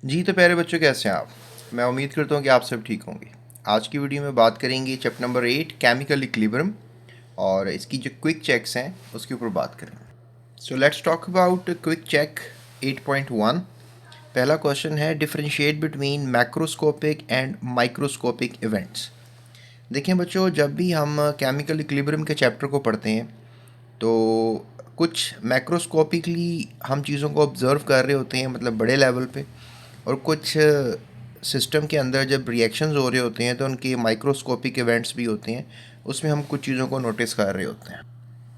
जी तो प्यारे बच्चों, कैसे हैं आप? मैं उम्मीद करता हूँ कि आप सब ठीक होंगे। आज की वीडियो में बात करेंगे चैप्टर नंबर 8 केमिकल इक्विलिब्रियम, और इसकी जो क्विक चेक्स हैं उसके ऊपर बात करेंगे। So let's talk about quick check 8.1। पहला क्वेश्चन है, differentiate between macroscopic and microscopic events. देखें बच्चों, जब भी हम केमिकल इक्विलिब्रियम के चैप्टर को पढ़ते हैं तो कुछ मैक्रोस्कोपिकली हम चीज़ों को ऑब्ज़र्व कर रहे होते हैं, मतलब बड़े लेवल पे, और कुछ सिस्टम के अंदर जब रिएक्शंस हो रहे होते हैं तो उनके माइक्रोस्कोपिक इवेंट्स भी होते हैं, उसमें हम कुछ चीज़ों को नोटिस कर रहे होते हैं।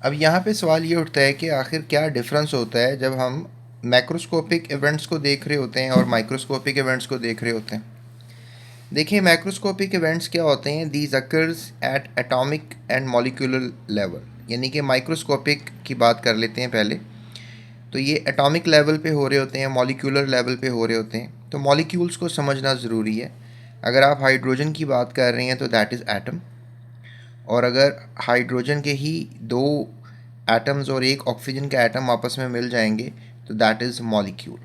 अब यहाँ पे सवाल ये उठता है कि आखिर क्या डिफरेंस होता है जब हम मैक्रोस्कोपिक इवेंट्स को देख रहे होते हैं और माइक्रोस्कोपिक इवेंट्स को देख रहे होते हैं। देखिए, मैक्रोस्कोपिक इवेंट्स क्या होते हैं? These occurs at atomic and molecular level, यानी कि माइक्रोस्कोपिक की बात कर लेते हैं पहले। तो ये एटॉमिक लेवल पे हो रहे होते हैं, मॉलिक्यूलर लेवल पे हो रहे होते हैं। तो मॉलिक्यूल्स को समझना ज़रूरी है। अगर आप हाइड्रोजन की बात कर रहे हैं तो दैट इज़ एटम, और अगर हाइड्रोजन के ही दो एटम्स और एक ऑक्सीजन का एटम आपस में मिल जाएंगे तो दैट इज़ मॉलिक्यूल।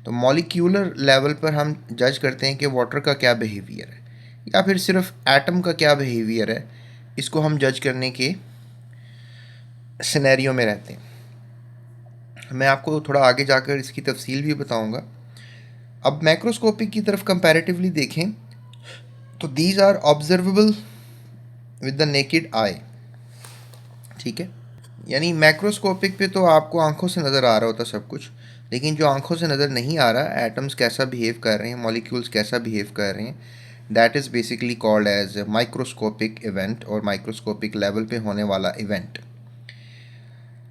तो मॉलिक्यूलर लेवल पर हम जज करते हैं कि वाटर का क्या बिहेवियर है, या फिर सिर्फ एटम का क्या बिहेवियर है, इसको हम जज करने के सिनेरियो में रहते हैं। मैं आपको थोड़ा आगे जाकर इसकी तफसील भी बताऊंगा। अब मैक्रोस्कोपिक की तरफ कंपैरेटिवली देखें तो these are observable with the naked eye. ठीक है, यानी मैक्रोस्कोपिक पे तो आपको आंखों से नज़र आ रहा होता सब कुछ, लेकिन जो आंखों से नज़र नहीं आ रहा, एटम्स कैसा बिहेव कर रहे हैं, मॉलिक्यूल्स कैसा बिहेव कर रहे हैं, that is basically called as microscopic event, और माइक्रोस्कोपिक लेवल पे होने वाला event.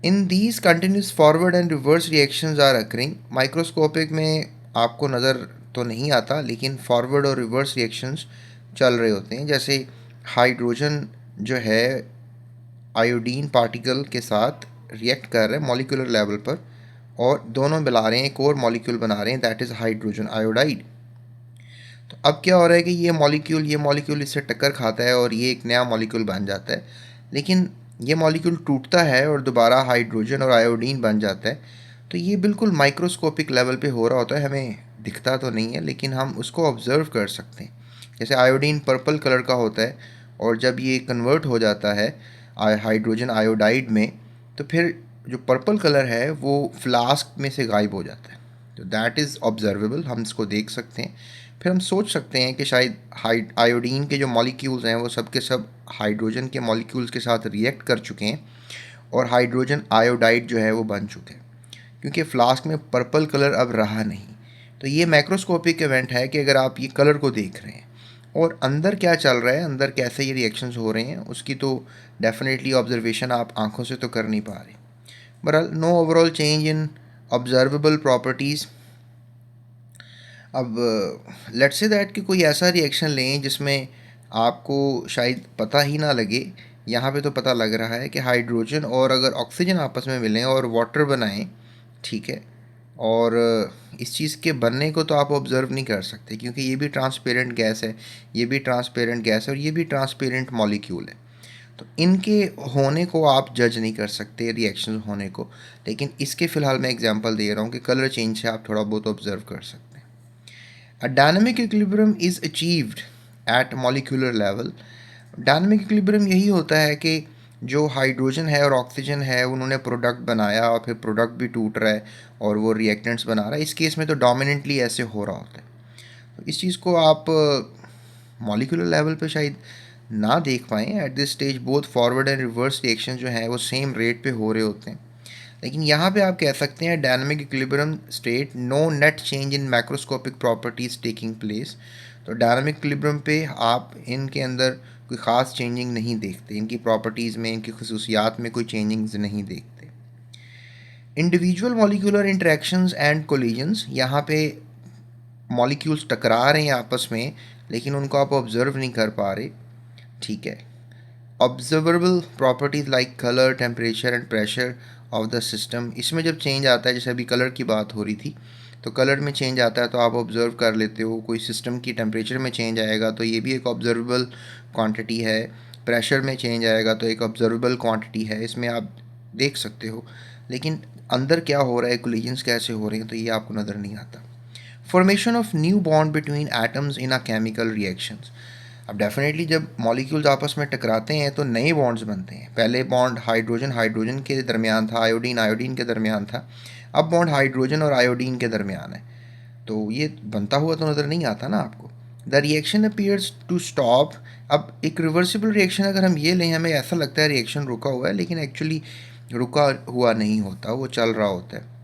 In these continuous forward and reverse reactions are occurring. Microscopic में आपको नज़र तो नहीं आता, लेकिन फॉरवर्ड और रिवर्स रिएक्शंस चल रहे होते हैं। जैसे हाइड्रोजन जो है आयोडीन पार्टिकल के साथ रिएक्ट कर रहे हैं मॉलिक्यूलर लेवल पर, और दोनों मिला रहे हैं, एक और मॉलिक्यूल बना रहे हैं, दैट इज़ हाइड्रोजन आयोडाइड। तो अब क्या हो रहा है कि ये मॉलिक्यूल इससे टक्कर खाता है और ये एक नया मॉलिक्यूल बन जाता है, लेकिन ये मॉलिक्यूल टूटता है और दोबारा हाइड्रोजन और आयोडीन बन जाता है। तो ये बिल्कुल माइक्रोस्कोपिक लेवल पे हो रहा होता है, हमें दिखता तो नहीं है लेकिन हम उसको ऑब्ज़र्व कर सकते हैं। जैसे आयोडीन पर्पल कलर का होता है, और जब ये कन्वर्ट हो जाता है हाइड्रोजन आयोडाइड में, तो फिर जो पर्पल कलर है वो फ्लास्क में से गायब हो जाता है। तो दैट इज़ ऑब्जर्वेबल, हम इसको देख सकते हैं। फिर हम सोच सकते हैं कि शायद आयोडीन के जो मॉलिक्यूल्स हैं वो सब के सब हाइड्रोजन के मॉलिक्यूल्स के साथ रिएक्ट कर चुके हैं, और हाइड्रोजन आयोडाइड जो है वो बन चुके हैं, क्योंकि फ्लास्क में पर्पल कलर अब रहा नहीं। तो ये मैक्रोस्कोपिक इवेंट है कि अगर आप ये कलर को देख रहे हैं और अंदर क्या चल रहा है, अंदर कैसे ये रिएक्शंस हो रहे हैं, उसकी तो डेफिनेटली ऑब्जर्वेशन आप आंखों से तो कर नहीं पा रहे। बहरहाल, no overall change in observable properties. अब लेट्स से दैट कि कोई ऐसा रिएक्शन लें जिसमें आपको शायद पता ही ना लगे। यहाँ पे तो पता लग रहा है कि हाइड्रोजन और अगर ऑक्सीजन आपस में मिलें और वाटर बनाएं, ठीक है, और इस चीज़ के बनने को तो आप ऑब्ज़र्व नहीं कर सकते, क्योंकि ये भी ट्रांसपेरेंट गैस है, ये भी ट्रांसपेरेंट गैस है, और ये भी ट्रांसपेरेंट मॉलिक्यूल है। तो इनके होने को आप जज नहीं कर सकते, रिएक्शन होने को। लेकिन इसके फ़िलहाल मैं एग्जांपल दे रहा हूँ कि कलर चेंज से आप थोड़ा बहुत ऑब्ज़र्व कर सकते हैं। A dynamic equilibrium is achieved at molecular level. Dynamic equilibrium यही होता है कि जो हाइड्रोजन है और ऑक्सीजन है उन्होंने प्रोडक्ट बनाया, और फिर प्रोडक्ट भी टूट रहा है और वो रिएक्टेंट्स बना रहा है। इस केस में तो डोमिनेंटली ऐसे हो रहा होता है। तो इस चीज़ को आप मॉलिक्यूलर लेवल पे शायद ना देख पाएँ। At this stage both forward and reverse reaction जो हैं वो सेम रेट पे हो रहे होते हैं। लेकिन यहाँ पे आप कह सकते हैं dynamic equilibrium state, no net change in macroscopic properties taking place. तो डायनामिक इक्विलिब्रियम पे आप इनके अंदर कोई ख़ास चेंजिंग नहीं देखते, इनकी प्रॉपर्टीज़ में, इनकी खसूसियात में कोई चेंजिंग्स नहीं देखते। Individual molecular interactions and collisions, यहाँ पे मॉलिक्यूल्स टकरा रहे हैं आपस में, लेकिन उनको आप ऑब्ज़र्व नहीं कर पा रहे। ठीक है, observable properties like colour, temperature and pressure of the system, इसमें जब चेंज आता है, जैसे अभी कलर की बात हो रही थी, तो कलर में चेंज आता है तो आप ऑब्ज़र्व कर लेते हो। कोई सिस्टम की टेम्परेचर में चेंज आएगा तो ये भी एक ऑब्ज़र्वेबल क्वांटिटी है। प्रेशर में चेंज आएगा तो एक ऑब्ज़र्वेबल क्वांटिटी है, इसमें आप देख सकते हो। लेकिन अंदर क्या हो रहा है, कोलिजन्स कैसे हो रहे हैं, तो ये आपको नज़र नहीं आता। Formation of new bond between atoms in a chemical reactions. अब डेफिनेटली जब मॉलिक्यूल्स आपस में टकराते हैं तो नए बॉन्ड्स बनते हैं। पहले बॉन्ड हाइड्रोजन हाइड्रोजन के दरमियान था, आयोडीन आयोडीन के दरमियान था, अब बॉन्ड हाइड्रोजन और आयोडीन के दरमियान है। तो ये बनता हुआ तो नज़र नहीं आता ना आपको। The reaction appears to stop. अब एक रिवर्सिबल रिएक्शन अगर हम ये लें, हमें ऐसा लगता है रिएक्शन रुका हुआ है, लेकिन एक्चुअली रुका हुआ नहीं होता, वो चल रहा होता है।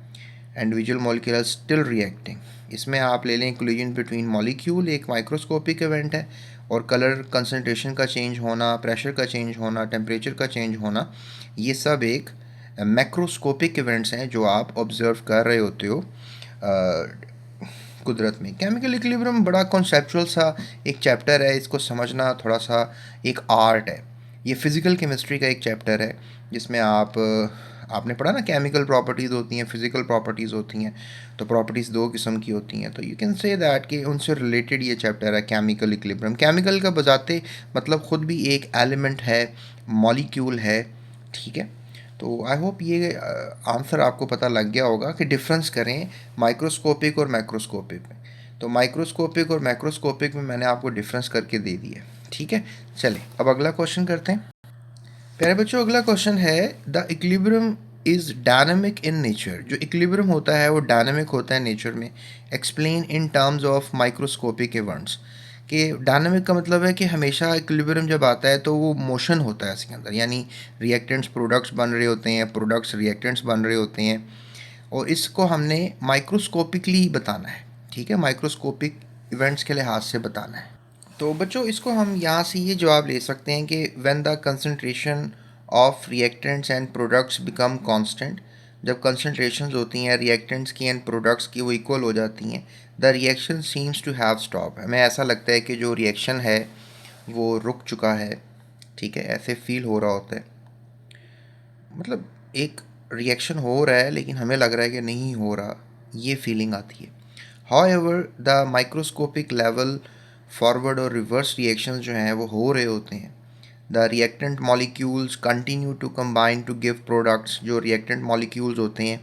Individual molecule are still reacting. इसमें आप ले लें कोलिजन बिटवीन मॉलिक्यूल, एक माइक्रोस्कोपिक इवेंट है, और कलर कंसनट्रेशन का चेंज होना, प्रेशर का चेंज होना, टेम्परेचर का चेंज होना, ये सब एक मैक्रोस्कोपिक इवेंट्स हैं जो आप ऑब्जर्व कर रहे होते हो कुदरत में। केमिकल इक्विलिब्रियम बड़ा कॉन्सेप्चुअल सा एक चैप्टर है, इसको समझना थोड़ा सा एक आर्ट है। ये फिज़िकल केमिस्ट्री का एक चैप्टर है जिसमें आपने पढ़ा ना, केमिकल प्रॉपर्टीज़ होती हैं, फिज़िकल प्रॉपर्टीज़ होती हैं। तो प्रॉपर्टीज़ दो किस्म की होती हैं, तो यू कैन से दैट कि उनसे रिलेटेड ये चैप्टर है केमिकल इक्विलिब्रियम। केमिकल का बजाते मतलब ख़ुद भी एक एलिमेंट है, मॉलिक्यूल है, ठीक है। तो आई होप ये आंसर आपको पता लग गया होगा कि डिफरेंस करें माइक्रोस्कोपिक और मैक्रोस्कोपिक में। तो माइक्रोस्कोपिक और मैक्रोस्कोपिक में मैंने आपको डिफरेंस करके दे दिया, ठीक है। चलिए अब अगला क्वेश्चन करते हैं। प्यारे बच्चों, अगला क्वेश्चन है the equilibrium is dynamic in nature. जो इक्विलिब्रियम होता है वो डायनामिक होता है नेचर में। Explain in terms of microscopic events. कि डायनामिक का मतलब है कि हमेशा इक्विलिब्रियम जब आता है तो वो मोशन होता है इसके अंदर, यानी रिएक्टेंट्स प्रोडक्ट्स बन रहे होते हैं, प्रोडक्ट्स रिएक्टेंट्स बन रहे होते हैं, और इसको हमने माइक्रोस्कोपिकली बताना है, ठीक है, माइक्रोस्कोपिक इवेंट्स के लिहाज से बताना है। तो बच्चों इसको हम यहाँ से ये जवाब ले सकते हैं कि when the concentration of reactants and products become constant. जब कंसंट्रेशंस होती हैं रिएक्टेंट्स की एंड प्रोडक्ट्स की वो इक्वल हो जाती हैं, the reaction seems to have stop. हमें ऐसा लगता है कि जो रिएक्शन है वो रुक चुका है, ठीक है, ऐसे फील हो रहा होता है। मतलब एक रिएक्शन हो रहा है लेकिन हमें लग रहा है कि नहीं हो रहा, ये फीलिंग आती है। However the microscopic level forward और रिवर्स रिएक्शंस जो हैं वो हो रहे होते हैं। The reactant molecules continue to combine to give products. जो रिएक्टेंट मॉलिक्यूल्स होते हैं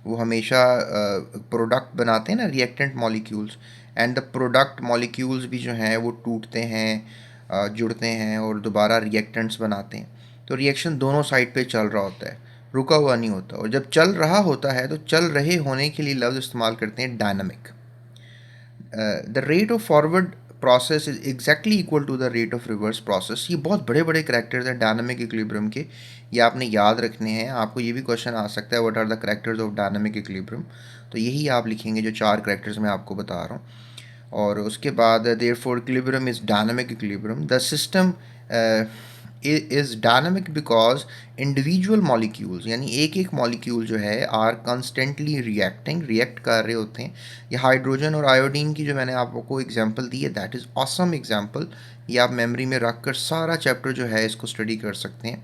वो हमेशा प्रोडक्ट बनाते हैं ना, reactant molecules. And the product molecules भी जो हैं वो टूटते हैं, जुड़ते हैं और दोबारा रिएक्टेंट्स बनाते हैं। तो रिएक्शन दोनों साइड पे चल रहा होता है, रुका हुआ नहीं होता। और जब चल रहा होता है तो चल रहे होने के लिए लफ्ज़ इस्तेमाल करते हैं dynamic. The rate of forward process is exactly equal to the rate of reverse process. ये बहुत बड़े बड़े करैक्टर्स हैं डायनामिक इक्विलिब्रियम के, ये आपने याद रखने हैं। आपको ये भी क्वेश्चन आ सकता है, what are the characters of dynamic equilibrium. तो यही आप लिखेंगे जो चार करैक्टर्स मैं आपको बता रहा हूँ। और उसके बाद therefore equilibrium is dynamic equilibrium. The system is dynamic because individual molecules, यानी एक एक मॉलिक्यूल जो है आर कंस्टेंटली रिएक्ट कर रहे होते हैं। ये हाइड्रोजन और आयोडीन की जो मैंने आपको एग्जांपल दी है, दैट इज़ ऑसम एग्जांपल। ये आप मेमोरी में रख कर सारा चैप्टर जो है इसको स्टडी कर सकते हैं।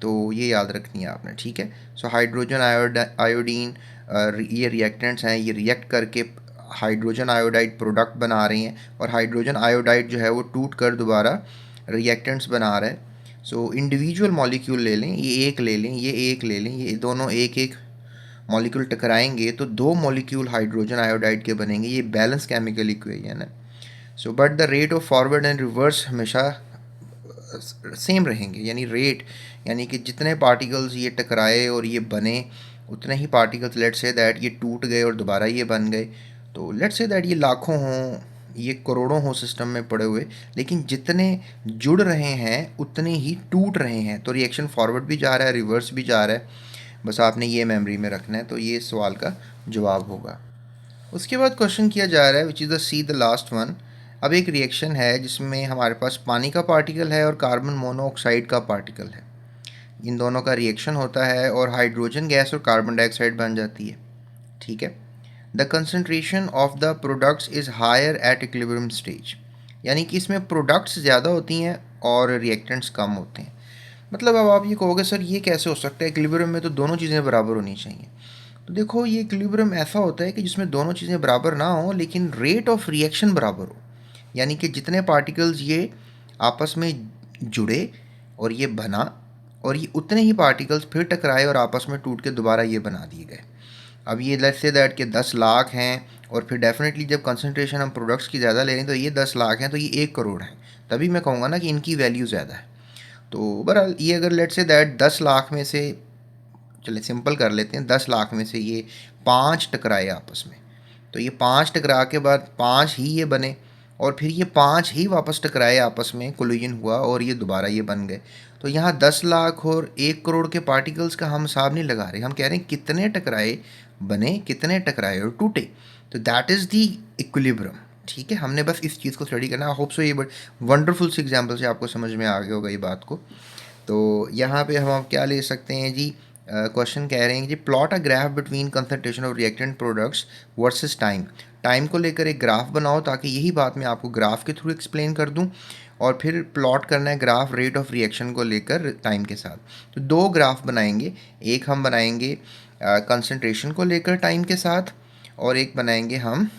तो ये याद रखनी है आपने, ठीक है। सो हाइड्रोजन आयोडीन ये रिएक्टेंट्स हैं, ये रिएक्ट करके हाइड्रोजन आयोडाइड प्रोडक्ट बना रहे हैं, और हाइड्रोजन आयोडाइड जो है वो टूट कर दोबारा रिएक्टेंट्स बना रहा है। सो इंडिविजुअल मॉलिक्यूल ले लें, ये एक ले लें, ये एक ले लें, ये दोनों एक एक मॉलिक्यूल टकराएंगे तो दो मॉलिक्यूल हाइड्रोजन आयोडाइड के बनेंगे। ये बैलेंस केमिकल इक्वेशन है। So but the rate of forward and reverse हमेशा सेम रहेंगे, यानी रेट, यानी कि जितने पार्टिकल्स ये टकराए और ये बने, उतने ही पार्टिकल्स लेट से दैट ये टूट गए और दोबारा ये बन गए। तो लेट से दैट ये लाखों हों, ये करोड़ों हों सिस्टम में पड़े हुए, लेकिन जितने जुड़ रहे हैं उतने ही टूट रहे हैं। तो रिएक्शन फॉरवर्ड भी जा रहा है, रिवर्स भी जा रहा है। बस आपने ये मेमोरी में रखना है। तो ये सवाल का जवाब होगा। उसके बाद क्वेश्चन किया जा रहा है which is the see the last one. अब एक रिएक्शन है जिसमें हमारे पास पानी का पार्टिकल है और कार्बन मोनोऑक्साइड का पार्टिकल है। इन दोनों का रिएक्शन होता है और हाइड्रोजन गैस और कार्बन डाइऑक्साइड बन जाती है, ठीक है। The concentration of the products is higher at equilibrium stage. यानी कि इसमें प्रोडक्ट्स ज़्यादा होती हैं और रिएक्टेंट्स कम होते हैं। मतलब अब आप ये कहोगे सर ये कैसे हो सकता है, इक्विलिब्रियम में तो दोनों चीज़ें बराबर होनी चाहिए। तो देखो ये इक्विलिब्रियम ऐसा होता है कि जिसमें दोनों चीज़ें बराबर ना हो लेकिन रेट ऑफ रिएक्शन बराबर हो। यानी कि जितने पार्टिकल्स ये आपस में जुड़े और ये बना, और ये उतने ही पार्टिकल्स फिर टकराए और आपस में टूट के दोबारा ये बना दिए गए। अब ये लेट्स से दैट के 10 लाख हैं और फिर डेफिनेटली जब कंसंट्रेशन हम प्रोडक्ट्स की ज़्यादा ले रहे हैं तो ये 10 लाख हैं तो ये 1 करोड़ है, तभी मैं कहूँगा ना कि इनकी वैल्यू ज़्यादा है। तो बहरहाल ये अगर लेट्स से दैट 10 लाख में से, चलिए सिंपल कर लेते हैं, 10 लाख में से ये 5 टकराए आपस में, तो ये 5 टकरा के बाद 5 ही ये बने, और फिर ये 5 ही वापस टकराए आपस में, कोलिजन हुआ और ये दोबारा ये बन गए। तो यहाँ 10 लाख और 1 करोड़ के पार्टिकल्स का हम हिसाब नहीं लगा रहे, हम कह रहे हैं कितने टकराए बने, कितने टकराए और टूटे। तो दैट इज़ दी इक्विलिब्रियम। ठीक है, हमने बस इस चीज़ को स्टडी करना है। आई होप सो ये बट वंडरफुल से एग्जाम्पल से आपको समझ में आ गया होगा ये बात को। तो यहाँ पे हम क्या ले सकते हैं जी, क्वेश्चन कह रहे हैं कि plot a graph between concentration of reactant products versus time. Time को लेकर एक ग्राफ बनाओ, ताकि यही बात मैं आपको ग्राफ के थ्रू एक्सप्लेन कर दूं, और फिर प्लॉट करना है ग्राफ रेट ऑफ रिएक्शन को लेकर टाइम के साथ। तो दो ग्राफ बनाएंगे, एक हम बनाएंगे कंसंट्रेशन को लेकर टाइम के साथ, और एक बनाएंगे हम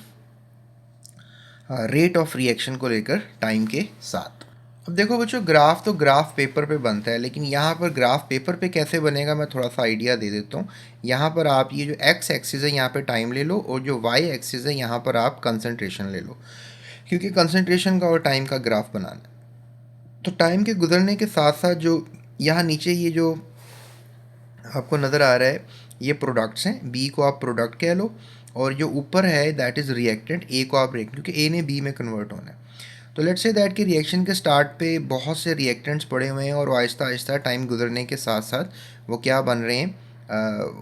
रेट ऑफ रिएक्शन को लेकर टाइम के साथ। अब देखो बच्चों, ग्राफ तो ग्राफ पेपर पे बनता है, लेकिन यहाँ पर ग्राफ पेपर पे कैसे बनेगा मैं थोड़ा सा आइडिया दे देता हूँ। यहाँ पर आप ये जो एक्स एक्सिस है यहाँ पे टाइम ले लो, और जो वाई एक्सिस है यहाँ पर आप कंसंट्रेशन ले लो, क्योंकि कंसंट्रेशन का और टाइम का ग्राफ बनाना है। तो टाइम के गुजरने के साथ साथ जो यहाँ नीचे ये जो आपको नज़र आ रहा है ये प्रोडक्ट्स हैं, बी को आप प्रोडक्ट कह लो, और जो ऊपर है दैट इज़ रिएक्टेंट, ए को आप रिएक्टेंट, क्योंकि ए ने बी में कन्वर्ट होना है। तो लेट्स से दैट कि रिएक्शन के स्टार्ट पे बहुत से रिएक्टेंट्स पड़े हुए हैं, और आहिस्ता आहिस्ता टाइम गुजरने के साथ साथ वो क्या बन रहे हैं,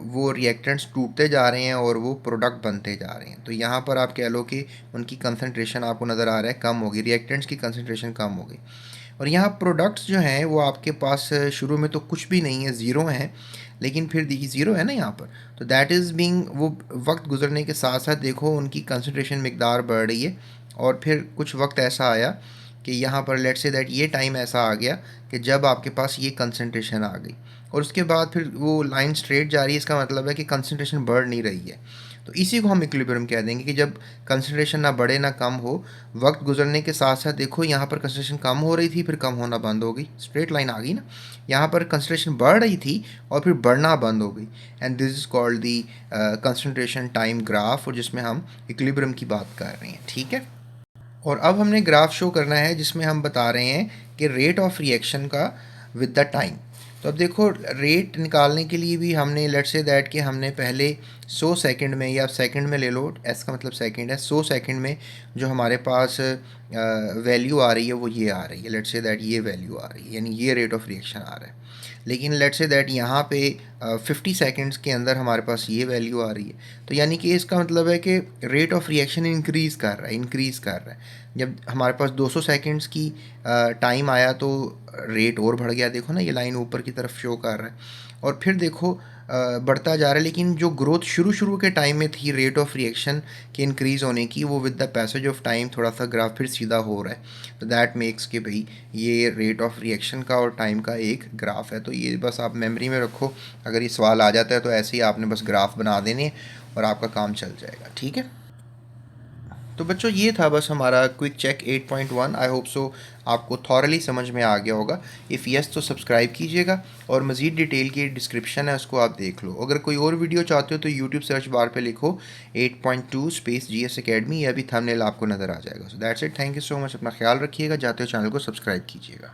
वो रिएक्टेंट्स टूटते जा रहे हैं और वो प्रोडक्ट बनते जा रहे हैं। तो यहाँ पर आप कह लो कि उनकी कंसंट्रेशन आपको नज़र आ रहा है कम होगी, रिएक्टेंट्स की कंसंट्रेशन कम हो गई। और यहाँ प्रोडक्ट्स जो हैं वो आपके पास शुरू में तो कुछ भी नहीं है, ज़ीरो हैं, लेकिन फिर देखिए ज़ीरो है ना यहाँ पर, तो दैट इज़ बीइंग, वो वक्त गुजरने के साथ साथ देखो उनकी कंसंट्रेशन मकदार बढ़ रही है। और फिर कुछ वक्त ऐसा आया कि यहाँ पर लेट्स से दैट ये टाइम ऐसा आ गया कि जब आपके पास ये कंसंट्रेशन आ गई, और उसके बाद फिर वो लाइन स्ट्रेट जा रही है, इसका मतलब है कि कंसंट्रेशन बढ़ नहीं रही है। तो इसी को हम इक्विलिब्रियम कह देंगे कि जब कंसंट्रेशन ना बढ़े ना कम हो, वक्त गुजरने के साथ साथ देखो यहाँ पर कंसंट्रेशन कम हो रही थी फिर कम होना बंद हो गई, स्ट्रेट लाइन आ गई ना। यहाँ पर कंसंट्रेशन बढ़ रही थी और फिर बढ़ना बंद हो गई, and this is called the concentration time graph, और जिसमें हम इक्विलिब्रियम की बात कर रहे हैं। ठीक है, और अब हमने ग्राफ शो करना है जिसमें हम बता रहे हैं कि रेट ऑफ रिएक्शन का विद द टाइम। तो अब देखो रेट निकालने के लिए भी हमने लेट्स से दैट कि हमने पहले 100 सेकंड में, या सेकंड में ले लो, एस का मतलब सेकंड है, 100 सेकंड में जो हमारे पास वैल्यू आ रही है वो ये आ रही है, लेट्स से दैट ये वैल्यू आ रही है, यानी ये रेट ऑफ रिएक्शन आ रहा है। लेकिन लेट्स से दैट यहाँ पे 50 सेकंड्स के अंदर हमारे पास ये वैल्यू आ रही है। तो यानी कि इसका मतलब है कि रेट ऑफ रिएक्शन इंक्रीज़ कर रहा है, इंक्रीज़ कर रहा है। जब हमारे पास 200 सेकंड्स की टाइम आया तो रेट और बढ़ गया, देखो ना ये लाइन ऊपर की तरफ शो कर रहा है, और फिर देखो बढ़ता जा रहा है। लेकिन जो ग्रोथ शुरू के टाइम में थी रेट ऑफ रिएक्शन के इंक्रीज़ होने की, वो with the passage of time थोड़ा सा ग्राफ फिर सीधा हो रहा है। तो दैट मेक्स कि भाई ये रेट ऑफ रिएक्शन का और टाइम का एक ग्राफ है। तो ये बस आप मेमोरी में रखो, अगर ये सवाल आ जाता है तो ऐसे ही आपने बस ग्राफ बना देने और आपका काम चल जाएगा। ठीक है, तो बच्चों ये था बस हमारा quick check 8.1। I hope so आपको थॉरली समझ में आ गया होगा। इफ़ यस तो सब्सक्राइब कीजिएगा, और मज़ीद डिटेल की डिस्क्रिप्शन है उसको आप देख लो। अगर कोई और वीडियो चाहते हो तो यूट्यूब सर्च बार पे लिखो 8.2 स्पेस GS Academy, या भी थंबनेल आपको नज़र आ जाएगा। So that's it, thank you so much, अपना ख्याल रखिएगा, जाते हो चैनल को सब्सक्राइब कीजिएगा।